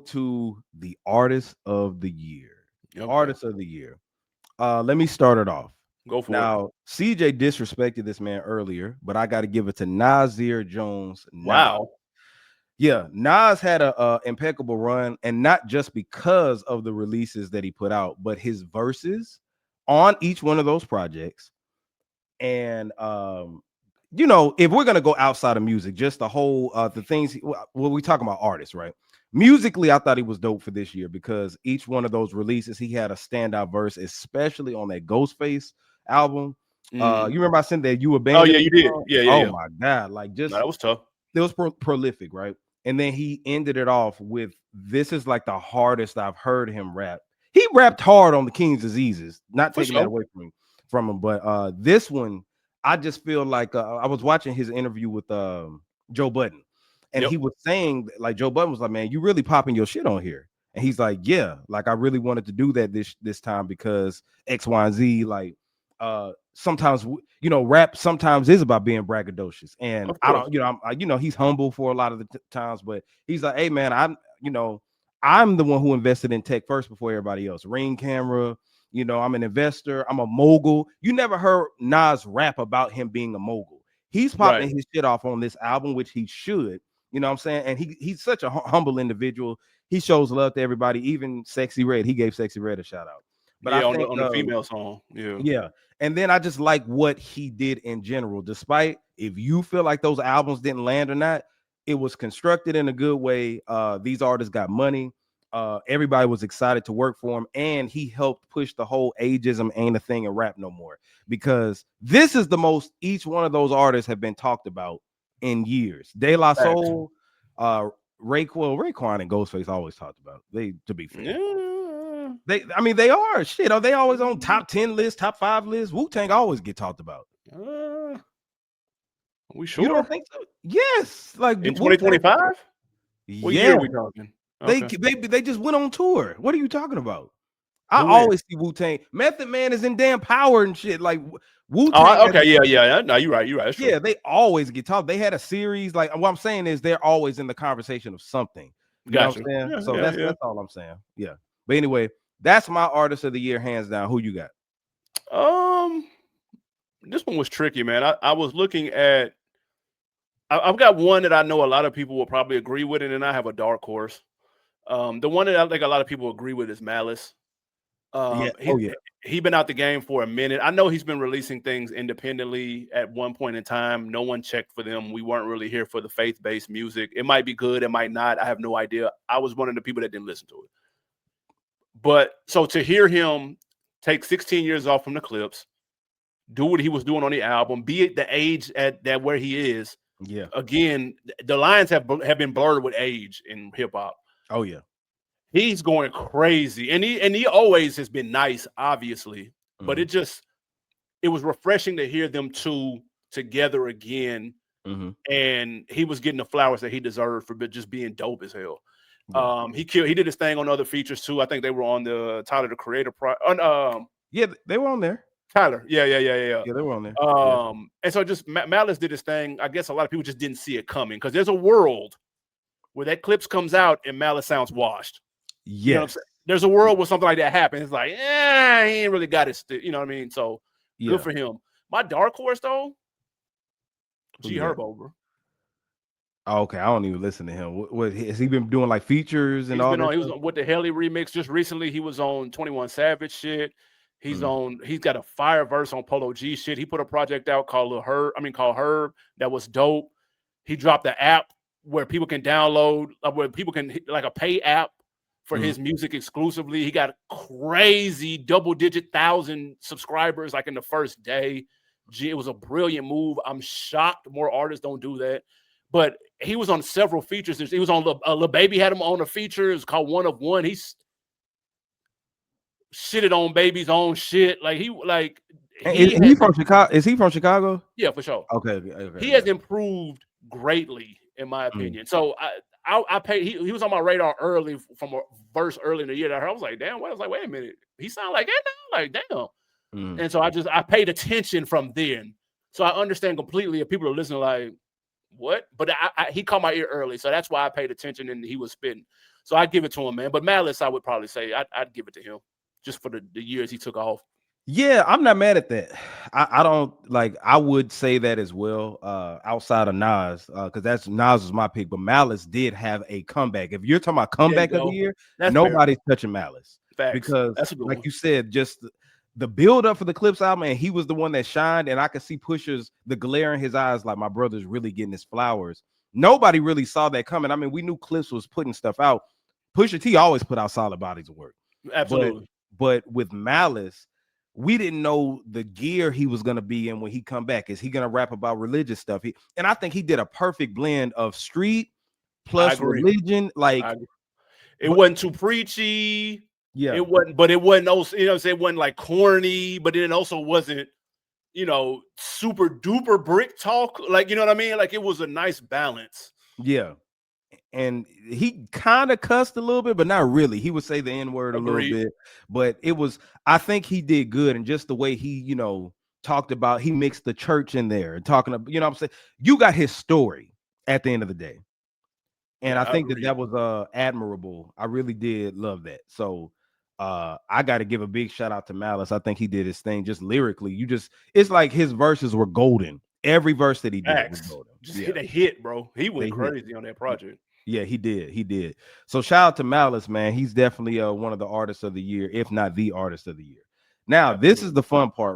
to the artist of the year. Okay. Artist of the year. Let me start it off. Go for it. Now, CJ disrespected this man earlier, but I got to give it to Nasir Jones. Wow. Yeah, Nas had a impeccable run, and not just because of the releases that he put out, but his verses on each one of those projects. And if we're gonna go outside of music, just the whole the things we talking about artists, right? Musically, I thought he was dope for this year because each one of those releases, he had a standout verse, especially on that Ghostface album. You remember I sent that You Oh Abandoned yeah, Me you did. song? Yeah. Oh my god, like No, that was tough. it was prolific, right? And then he ended it off with this is like the hardest I've heard him rap. He rapped hard on the King's Diseases, not For taking that sure. away from him, but this one, I just feel like I was watching his interview with Joe Budden, and Yep. he was saying like Joe Budden was like, "Man, you really popping your shit on here," and he's like, "Yeah, like I really wanted to do that this time because X, Y, and Z, like." Sometimes rap sometimes is about being braggadocious, and Of I course. don't, he's humble for a lot of the times, but he's like, hey man, I'm the one who invested in tech first before everybody else. Ring camera, I'm an investor, I'm a mogul. You never heard Nas rap about him being a mogul. He's Right. popping his shit off on this album, which he should, you know what I'm saying? And he's such a humble individual. He shows love to everybody, even Sexy Red. He gave Sexy Red a shout out. But I Yeah, on think the female song. Yeah. yeah. And then I just like what he did in general, despite if you feel like those albums didn't land or not, it was constructed in a good way. These artists got money. Everybody was excited to work for him, and he helped push the whole ageism ain't a thing in rap no more, because this is the most each one of those artists have been talked about in years. De La Facts. Soul, Raekwon and Ghostface always talked about. They, to be fair. Yeah. They are shit. Are they always on top 10 lists, top 5 lists? Wu-Tang always get talked about. We You sure? don't think so? Yes. Like In Wu-Tang. 2025? What year Yeah. are we talking? They Okay. they just went on tour. What are you talking about? I Who is? always see Wu-Tang. Method Man is in damn Power and shit. Like Oh, Wu-Tang. okay. Yeah. No, you're right. You're right. That's true. Yeah, they always get talked. They had a series. Like what I'm saying is they're always in the conversation of something. You know what Gotcha. I'm saying? Yeah, So yeah, that's yeah. all I'm saying. Yeah. But anyway, that's my artist of the year, hands down. Who you got? This one was tricky, man. I was looking at. I've got one that I know a lot of people will probably agree with, and then I have a dark horse. The one that I think a lot of people agree with is Malice. Yeah. He Oh yeah. he been out the game for a minute. I know he's been releasing things independently at one point in time. No one checked for them. We weren't really here for the faith-based music. It might be good, it might not. I have no idea. I was one of the people that didn't listen to it. But so to hear him take 16 years off from the Clipse, do what he was doing on the album, be at the age at that where he is. Yeah. Again, the lines have been blurred with age in hip hop. Oh yeah. He's going crazy, and he always has been nice, obviously. But it was refreshing to hear them two together again, and he was getting the flowers that he deserved for just being dope as hell. Yeah. He did his thing on other features too. I think they were on the Tyler the Creator yeah, they were on there. Tyler, yeah. Yeah, they were on there. And so just Malice did his thing. I guess a lot of people just didn't see it coming because there's a world where that Clipse comes out and Malice sounds washed. Yes. You know what I'm saying? There's a world where something like that happens. It's like, he ain't really got it. You know what I mean? So good for him. My dark horse though, G Herbo, bro. Oh, okay, I don't even listen to him. What has he been doing, like features and all that? He was on with the Helly remix just recently. He was on 21 Savage shit. He's got a fire verse on Polo G shit. He put a project out called Herb that was dope. He dropped the app where people can download, where people can like a pay app for his music exclusively. He got crazy double-digit 1,000 subscribers like in the first day. It was a brilliant move. I'm shocked more artists don't do that. But he was on several features. He was on Lil Baby had him on a feature. It's called One of One. He's shitted on Baby's own shit. Is he from Chicago? Is he from Chicago? Yeah, for sure. Okay. He has improved greatly, in my opinion. So I paid. He was on my radar early from a verse early in the year that I was like, damn. I was like, wait a minute. He sound like that now? Like, damn. And so I paid attention from then. So I understand completely if people are listening like, what? But he caught my ear early, so that's why I paid attention and he was spitting. So I give it to him, man. But Malice, I would probably say I'd give it to him just for the years he took off. Yeah, I'm not mad at that. I don't like. I would say that as well. Outside of Nas, because that's Nas was my pick, but Malice did have a comeback. If you're talking about There you comeback of the go. year, That's fair. nobody's touching Malice Facts. because, That's a good like one. you said, just the build up for the Clipse album, and he was the one that shined. And I could see Pusha's the glare in his eyes, like my brother's really getting his flowers. Nobody really saw that coming. I mean, we knew Clipse was putting stuff out. Pusha T always put out solid bodies of work, but Absolutely. with Malice, we didn't know the gear he was going to be in when he come back. Is he going to rap about religious stuff? And I think he did a perfect blend of street I plus agree. religion. Like, It but, wasn't too preachy. yeah, It wasn't, but it wasn't also, you know what I'm saying, it wasn't like corny, but it also wasn't, you know, super duper brick talk. Like, you know what I mean? Like it was a nice balance. yeah. And he kind of cussed a little bit, but not really. He would say the N-word a little Agreed. bit, but it was, I think he did good. And just the way he, talked about, he mixed the church in there and talking about, what I'm saying, you got his story at the end of the day. And Yeah, I I think agree. that was admirable. I really did love that. So I got to give a big shout out to Malice. I think he did his thing just lyrically. It's like his verses were golden. Every verse that he did was Facts. golden. Just Yeah, hit a hit, bro. He went they hit. crazy on that project. Yeah, he did. He did. So shout out to Malice, man. He's definitely one of the artists of the year, if not the artist of the year. Now, this is Absolutely. the fun part.